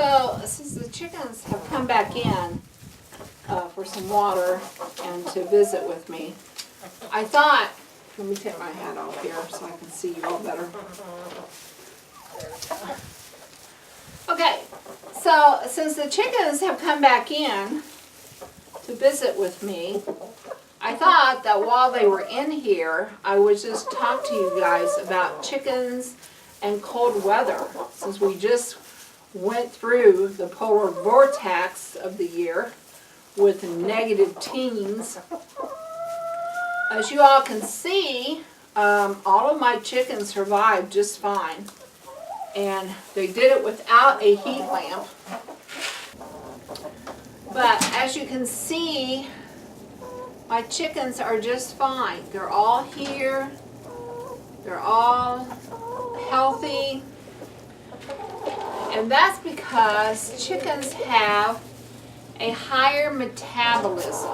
So, since the chickens have come back in for some water and to visit with me, I thought, let me take my hat off here so I can see you all better. Okay, so since the chickens have come back in to visit with me, I thought that while they were in here, I would just talk to you guys about chickens and cold weather, since we just went through the polar vortex of the year with negative teens. As you all can see, all of my chickens survived just fine, and they did it without a heat lamp. But as you can see, my chickens are just fine. They're all here. They're all healthy. And that's because chickens have a higher metabolism.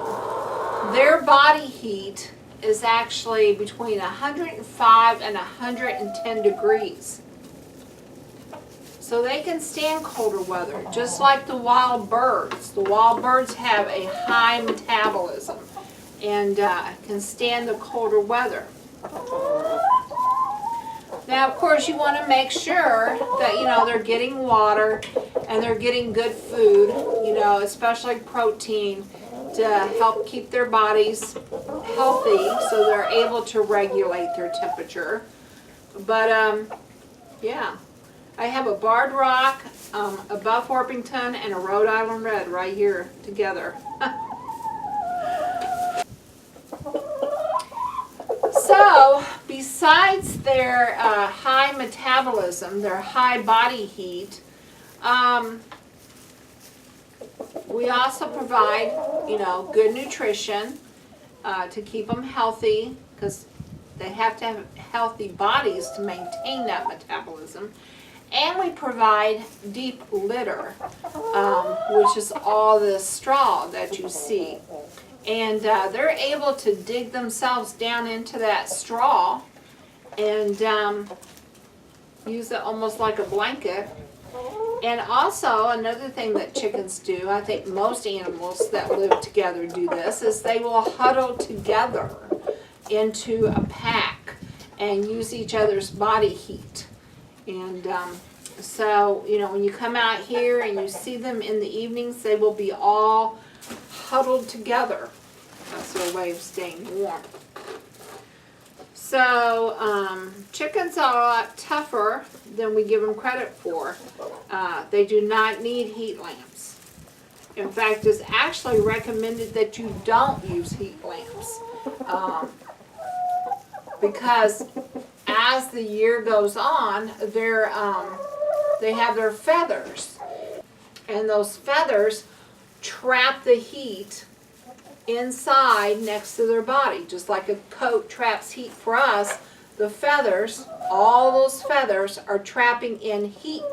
Their body heat is actually between 105 and 110 degrees. So they can stand colder weather, just like the wild birds. The wild birds have a high metabolism and can stand the colder weather. Now, of course, you want to make sure that, they're getting water and they're getting good food, especially protein, to help keep their bodies healthy so they're able to regulate their temperature. But, yeah, I have a barred rock, a Buff Orpington, and a Rhode Island Red right here together. So, besides their high metabolism, their high body heat, we also provide, good nutrition to keep them healthy, because they have to have healthy bodies to maintain that metabolism. And we provide deep litter, which is all the straw that you see. And they're able to dig themselves down into that straw and use it almost like a blanket. And also, another thing that chickens do, I think most animals that live together do this, is they will huddle together into a pack and use each other's body heat. And so, when you come out here and you see them in the evenings, they will be all huddled together. That's their way of staying warm. So, chickens are a lot tougher than we give them credit for. They do not need heat lamps. In fact, it's actually recommended that you don't use heat lamps. Because as the year goes on, they have their feathers. And those feathers trap the heat inside next to their body. Just like a coat traps heat for us, the feathers, all those feathers are trapping in heat.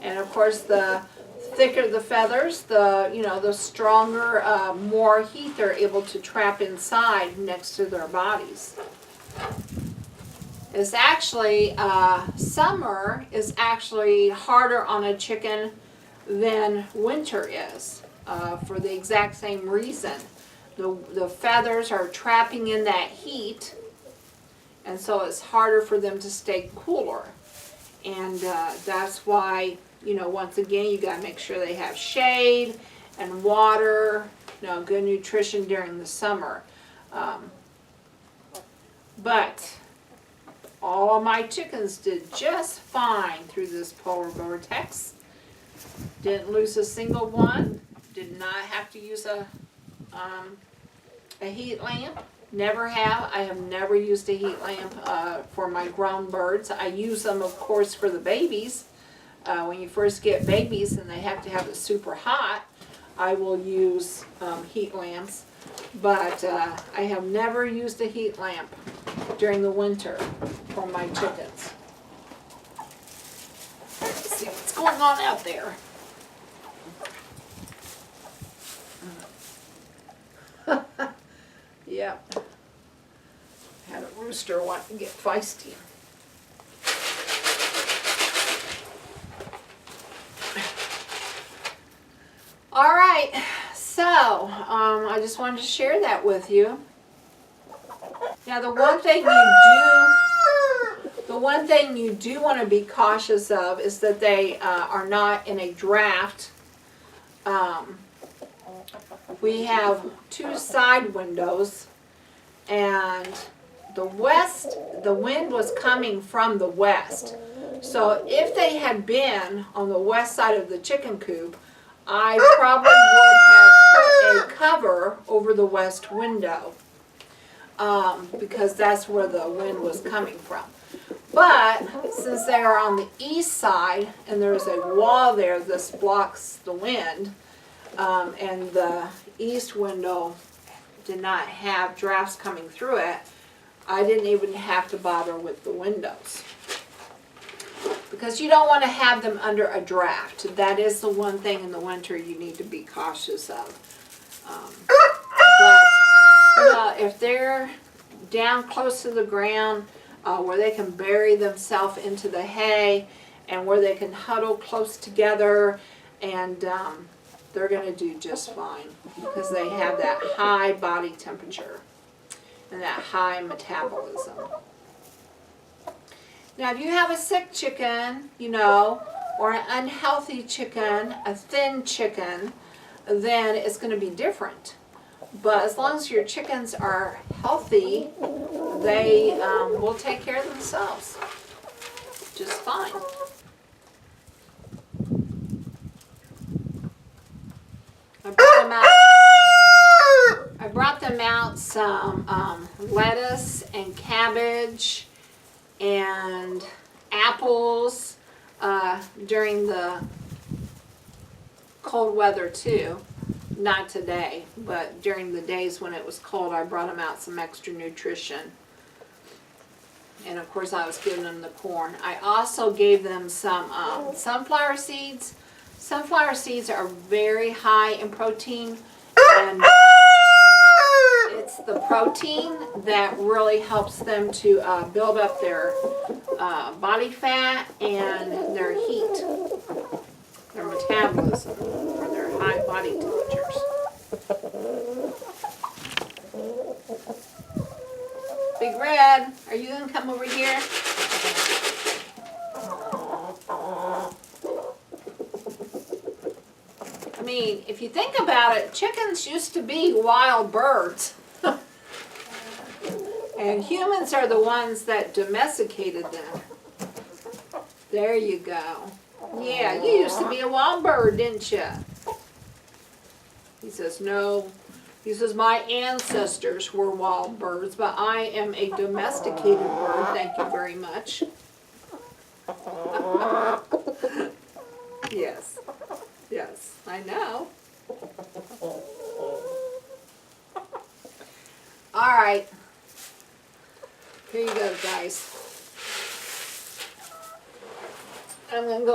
And of course, the thicker the feathers, the stronger, more heat they're able to trap inside next to their bodies. It's actually, summer is actually harder on a chicken than winter is, for the exact same reason. The feathers are trapping in that heat, and so it's harder for them to stay cooler. And that's why, once again, you got to make sure they have shade and water, good nutrition during the summer. But all of my chickens did just fine through this polar vortex. Didn't lose a single one. Did not have to use a heat lamp. Never have. I have never used a heat lamp for my grown birds. I use them, of course, for the babies. When you first get babies and they have to have it super hot, I will use heat lamps. But I have never used a heat lamp during the winter for my chickens. Let's see what's going on out there. Yep. Had a rooster want to get feisty. right, so I just wanted to share that with you. Now the one thing you do want to be cautious of is that they are not in a draft. We have 2 side windows, and the wind was coming from the west. So if they had been on the west side of the chicken coop, I probably would have put a cover over the west window, because that's where the wind was coming from. But since they are on the east side and there's a wall there, this blocks the wind, and the east window did not have drafts coming through it, I didn't even have to bother with the windows. Because you don't want to have them under a draft. That is the one thing in the winter you need to be cautious of. But if they're down close to the ground, where they can bury themselves into the hay, and where they can huddle close together, and they're going to do just fine, because they have that high body temperature and that high metabolism. Now if you have a sick chicken, or an unhealthy chicken, a thin chicken, then it's going to be different. But as long as your chickens are healthy, they will take care of themselves just fine. I brought them out some lettuce and cabbage and apples during the cold weather too. Not today, but during the days when it was cold, I brought them out some extra nutrition. And of course I was giving them the corn. I also gave them some sunflower seeds. Sunflower seeds are very high in protein, and it's the protein that really helps them to build up their body fat and their heat, their metabolism, for their high body temperatures. Big Red, are you going to come over here? I mean, if you think about it, chickens used to be wild birds. And humans are the ones that domesticated them. There you go. Yeah, you used to be a wild bird, didn't you? He says, no. He says, my ancestors were wild birds, but I am a domesticated bird. Thank you very much. Yes. Yes, I know. All right. Here you go, guys. I'm going to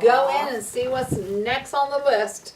go in and see what's next on the list.